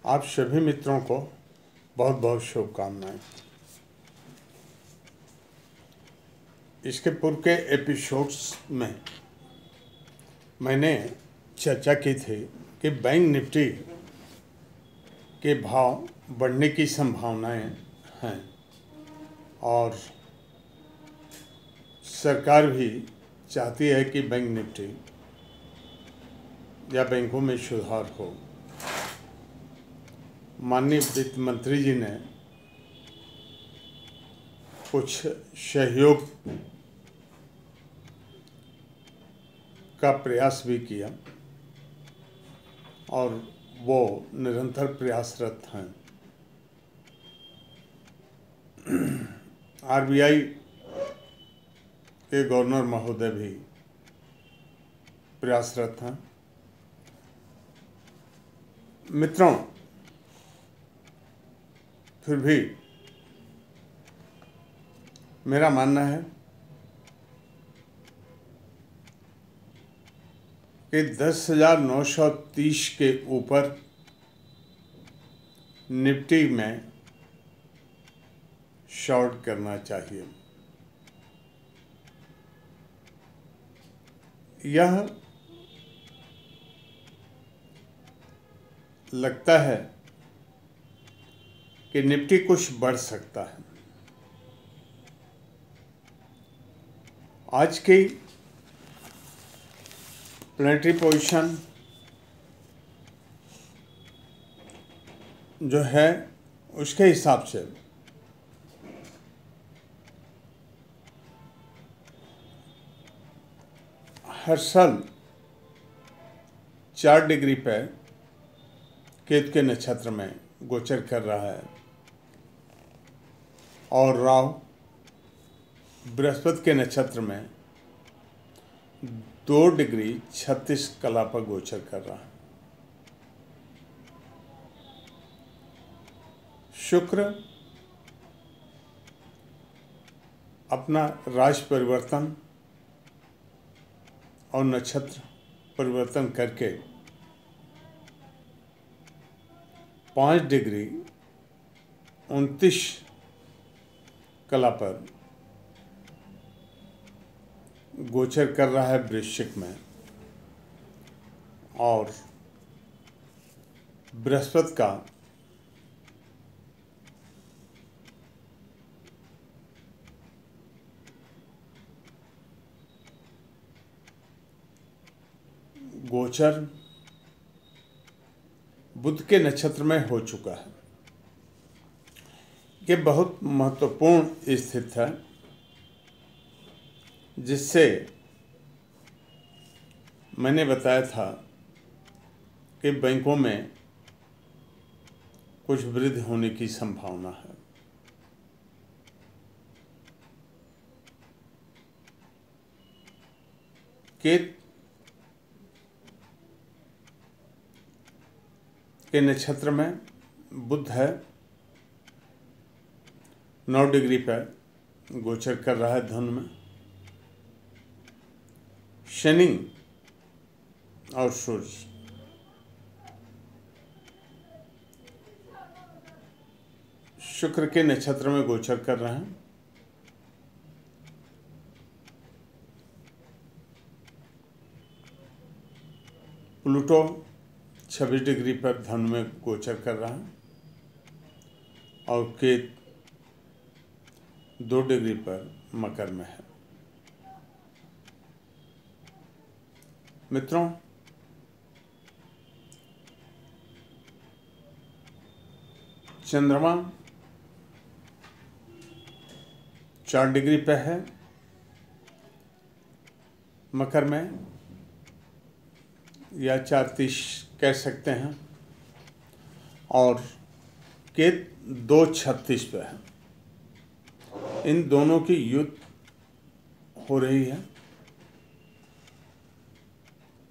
आप सभी मित्रों को बहुत बहुत शुभकामनाएं। इसके पूर्व के एपिसोड्स में मैंने चर्चा की थी कि बैंक निफ्टी के भाव बढ़ने की संभावनाएं हैं और सरकार भी चाहती है कि बैंक निफ्टी या बैंकों में सुधार हो। माननीय वित्त मंत्री जी ने कुछ सहयोग का प्रयास भी किया और वो निरंतर प्रयासरत हैं। आरबीआई के गवर्नर महोदय भी प्रयासरत हैं। मित्रों, फिर भी मेरा मानना है कि 10,930 के ऊपर निफ्टी में शॉर्ट करना चाहिए। यह लगता है कि निफ्टी कुछ बढ़ सकता है। आज की प्लेनेटरी पोजीशन जो है उसके हिसाब से हर साल 4 डिग्री पर केतु के नक्षत्र में गोचर कर रहा है और राहु बृहस्पति के नक्षत्र में 2 डिग्री 36 कला पर गोचर कर रहा है। शुक्र अपना राशि परिवर्तन और नक्षत्र परिवर्तन करके 5 डिग्री 29 कला पर गोचर कर रहा है वृश्चिक में और बृहस्पति का गोचर बुध के नक्षत्र में हो चुका है। ये बहुत महत्वपूर्ण स्थिति है जिससे मैंने बताया था कि बैंकों में कुछ वृद्धि होने की संभावना है। केतु के नक्षत्र में बुध है, 9 डिग्री पर गोचर कर रहा है धनु में। शनि और सूर्य शुक्र के नक्षत्र में गोचर कर रहे हैं। प्लूटो 26 डिग्री पर धनु में गोचर कर रहा है और केतु 2 डिग्री पर मकर में है। मित्रों, चंद्रमा 4 डिग्री पे है मकर में, या 4:30 कह सकते हैं, और केतु 2:36 पे है। इन दोनों की युद्ध हो रही है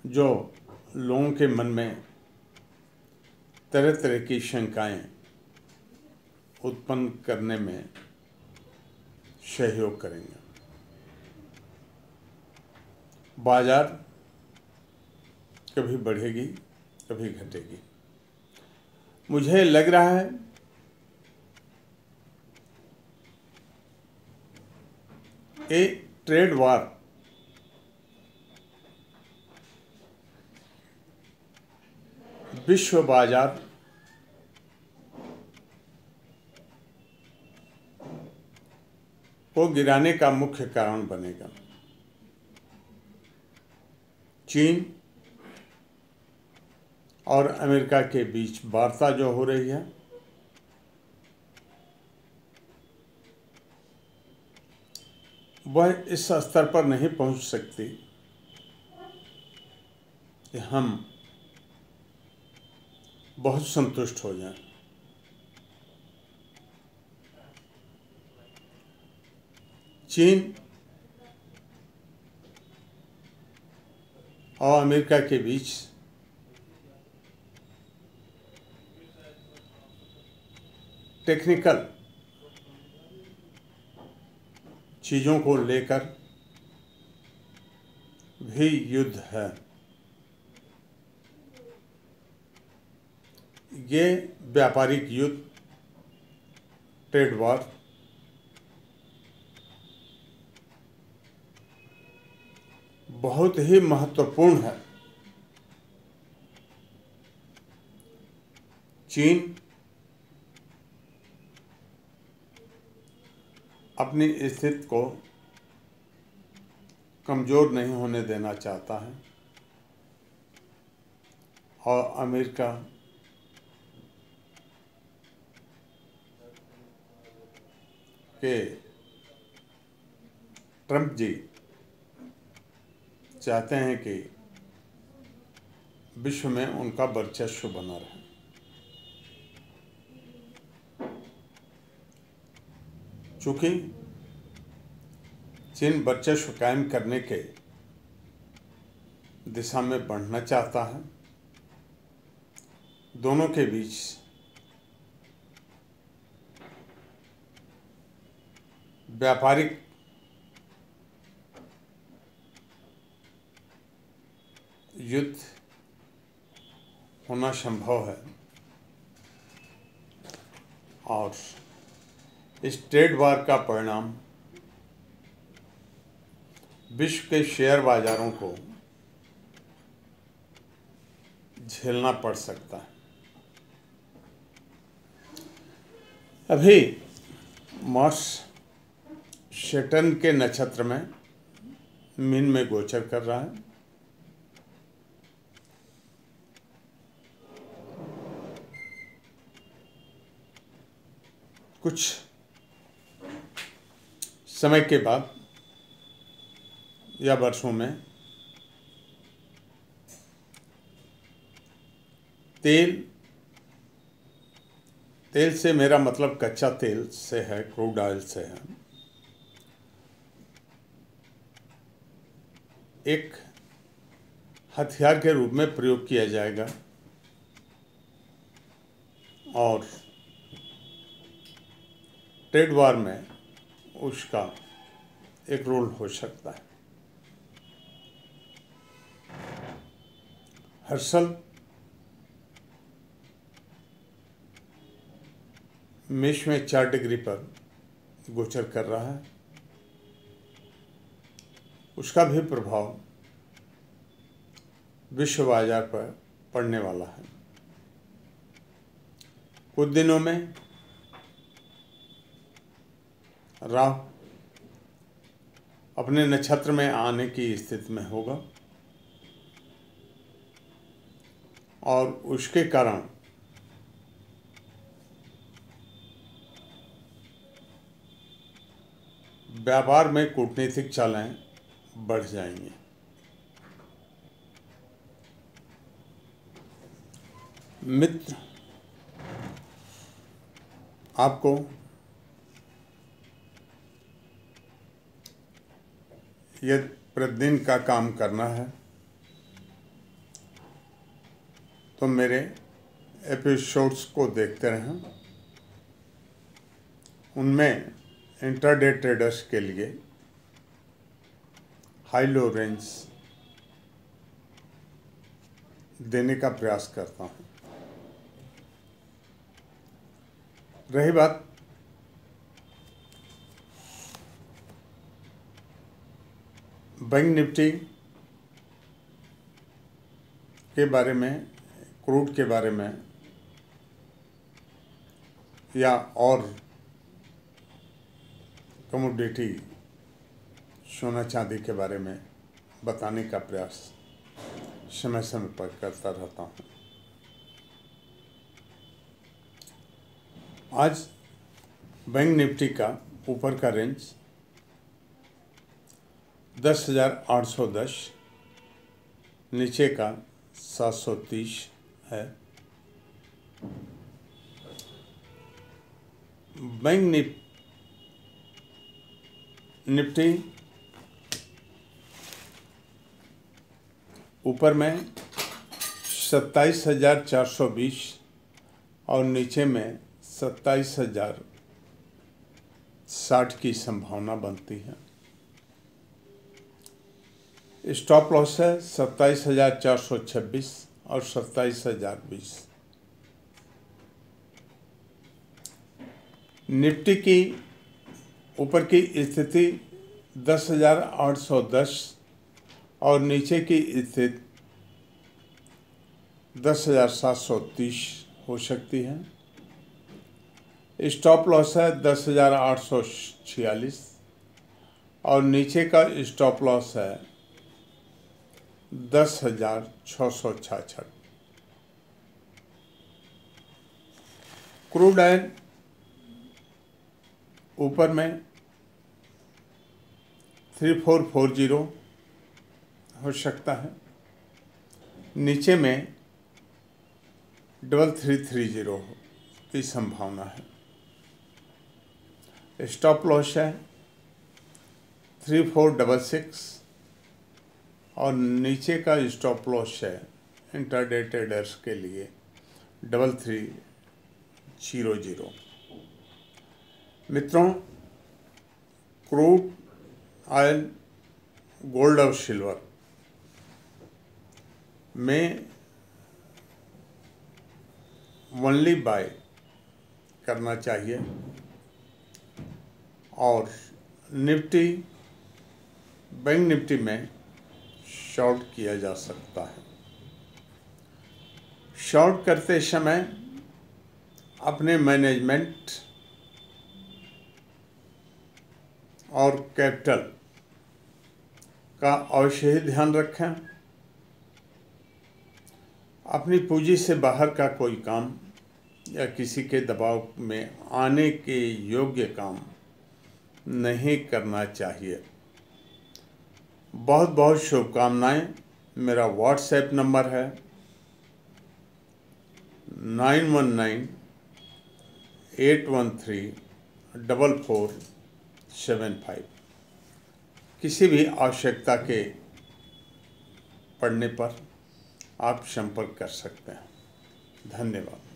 जो लोगों के मन में तरह तरह की शंकाएं उत्पन्न करने में सहयोग करेंगे। बाजार कभी बढ़ेगी कभी घटेगी। मुझे लग रहा है ये ट्रेड वार विश्व बाजार को गिराने का मुख्य कारण बनेगा। चीन और अमेरिका के बीच वार्ता जो हो रही है, वह इस स्तर पर नहीं पहुंच सकती कि हम बहुत संतुष्ट हो जाएं। चीन और अमेरिका के बीच टेक्निकल चीज़ों को लेकर भी युद्ध है। ये व्यापारिक युद्ध, ट्रेड वॉर, बहुत ही महत्वपूर्ण है। चीन अपनी स्थिति को कमज़ोर नहीं होने देना चाहता है और अमेरिका के ट्रंप जी चाहते हैं कि विश्व में उनका वर्चस्व बना रहे। चूँकि चीन वर्चस्व कायम करने के दिशा में बढ़ना चाहता है, दोनों के बीच व्यापारिक युद्ध होना संभव है और इस ट्रेड वार का परिणाम विश्व के शेयर बाजारों को झेलना पड़ सकता है। अभी मार्स सैटर्न के नक्षत्र में मीन में गोचर कर रहा है। कुछ समय के बाद या वर्षों में तेल से मेरा मतलब कच्चा तेल से है, क्रूड ऑयल से है, एक हथियार के रूप में प्रयोग किया जाएगा और ट्रेड वार में उसका एक रोल हो सकता है। हर्षल मेष में 4 डिग्री पर गोचर कर रहा है, उसका भी प्रभाव विश्व बाजार पर पड़ने वाला है। कुछ दिनों में राहु अपने नक्षत्र में आने की स्थिति में होगा और उसके कारण व्यापार में कूटनीतिक चालें बढ़ जाएंगी। मित्र, आपको यदि प्रतिदिन का काम करना है तो मेरे एपिसोड्स को देखते रहें। उनमें इंट्राडे ट्रेडर्स के लिए हाई लो रेंज देने का प्रयास करता हूं। रही बात बैंक निफ्टी के बारे में, क्रूड के बारे में या और कमोडिटी सोना चांदी के बारे में बताने का प्रयास समय समय पर करता रहता हूँ। आज बैंक निफ्टी का ऊपर का रेंज 10,810, नीचे का 730 है। बैंक निफ्टी ऊपर में 27,420 और नीचे में 27,060 की संभावना बनती है। स्टॉप लॉस है 27,426 और 27,020। निफ्टी की ऊपर की स्थिति 10,810 और नीचे की स्थिति 10,730 हो सकती है। स्टॉप लॉस है 10,846 और नीचे का स्टॉप लॉस है 10,666। क्रूड ऑयल ऊपर में 3440 हो सकता है, नीचे में 3330 की संभावना है। स्टॉप लॉस है 3466 और नीचे का स्टॉप लॉस है इंट्राडे ट्रेडर्स के लिए 3300। मित्रों, क्रूड ऑयल, गोल्ड और सिल्वर में ओनली बाय करना चाहिए और निफ्टी, बैंक निफ्टी में शॉर्ट किया जा सकता है। शॉर्ट करते समय अपने मैनेजमेंट और कैपिटल का अवश्य ही ध्यान रखें। अपनी पूंजी से बाहर का कोई काम या किसी के दबाव में आने के योग्य काम नहीं करना चाहिए। बहुत बहुत शुभकामनाएं। मेरा व्हाट्सएप नंबर है 9198134475। किसी भी आवश्यकता के पड़ने पर आप संपर्क कर सकते हैं। धन्यवाद।